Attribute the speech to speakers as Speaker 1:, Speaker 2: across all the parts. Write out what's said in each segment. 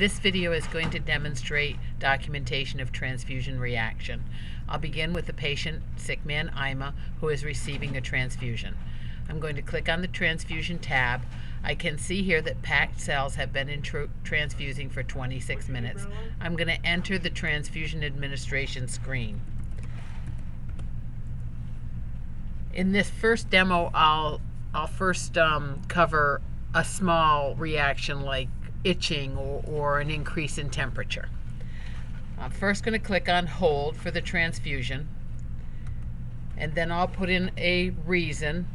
Speaker 1: This video is going to demonstrate documentation of transfusion reaction. I'll begin with the patient, sick man Ima, who is receiving a transfusion. I'm going to click on the transfusion tab. I can see here that packed cells have been transfusing for 26 minutes. I'm going to enter the transfusion administration screen. In this first demo, I'll first cover a small reaction like itching or an increase in temperature. I'm first going to click on hold for the transfusion, and then I'll put in a reason.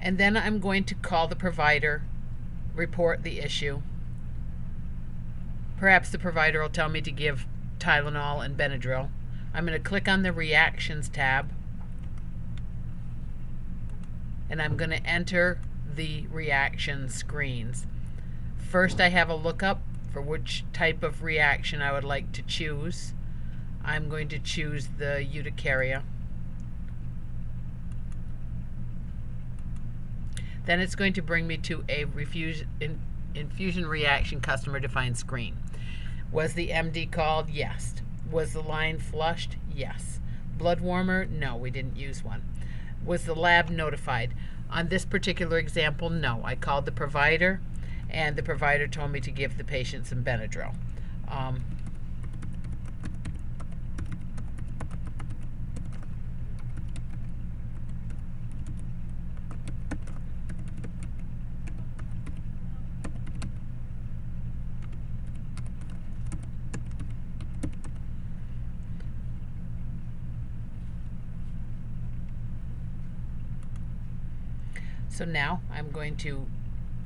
Speaker 1: And then I'm going to call the provider, report the issue. Perhaps the provider will tell me to give Tylenol and Benadryl. I'm going to click on the Reactions tab, and I'm going to enter the reaction screens. First, I have a lookup for which type of reaction I would like to choose. I'm going to choose the urticaria. Then it's going to bring me to a infusion reaction customer-defined screen. Was the MD called? Yes. Was the line flushed? Yes. Blood warmer? No, we didn't use one. Was the lab notified? On this particular example, no. I called the provider, and the provider told me to give the patient some Benadryl. So now I'm going to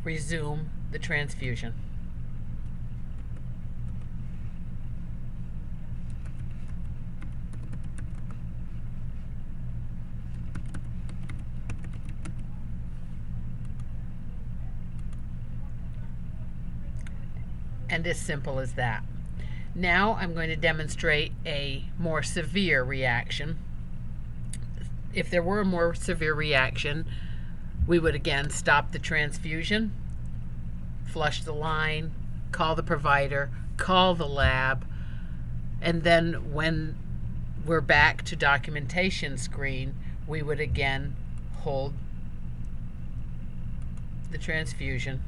Speaker 1: resume the transfusion. And as simple as that. Now I'm going to demonstrate a more severe reaction. If there were a more severe reaction, we would again stop the transfusion, flush the line, call the provider, call the lab, and then when we're back to documentation screen, we would again hold the transfusion,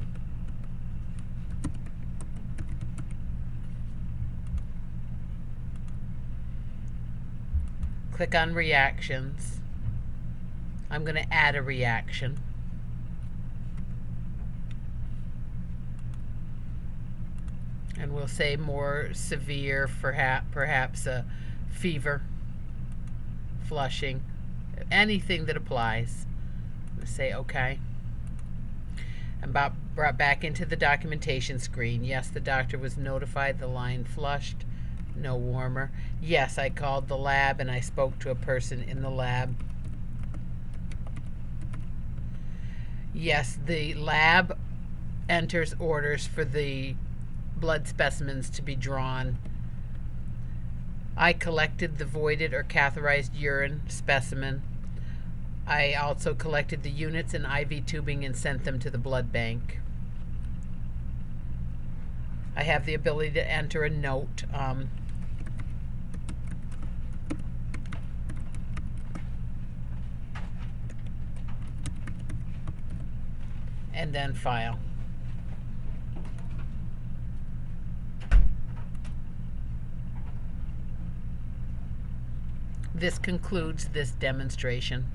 Speaker 1: click on reactions. I'm going to add a reaction. And we'll say more severe, perhaps a fever, flushing, anything that applies. We'll say OK. And brought back into the documentation screen. Yes, the doctor was notified, the line flushed, no warmer. Yes, I called the lab and I spoke to a person in the lab. Yes, the lab enters orders for the blood specimens to be drawn. I collected the voided or catheterized urine specimen. I also collected the units and IV tubing and sent them to the blood bank. I have the ability to enter a note. And then file. This concludes this demonstration.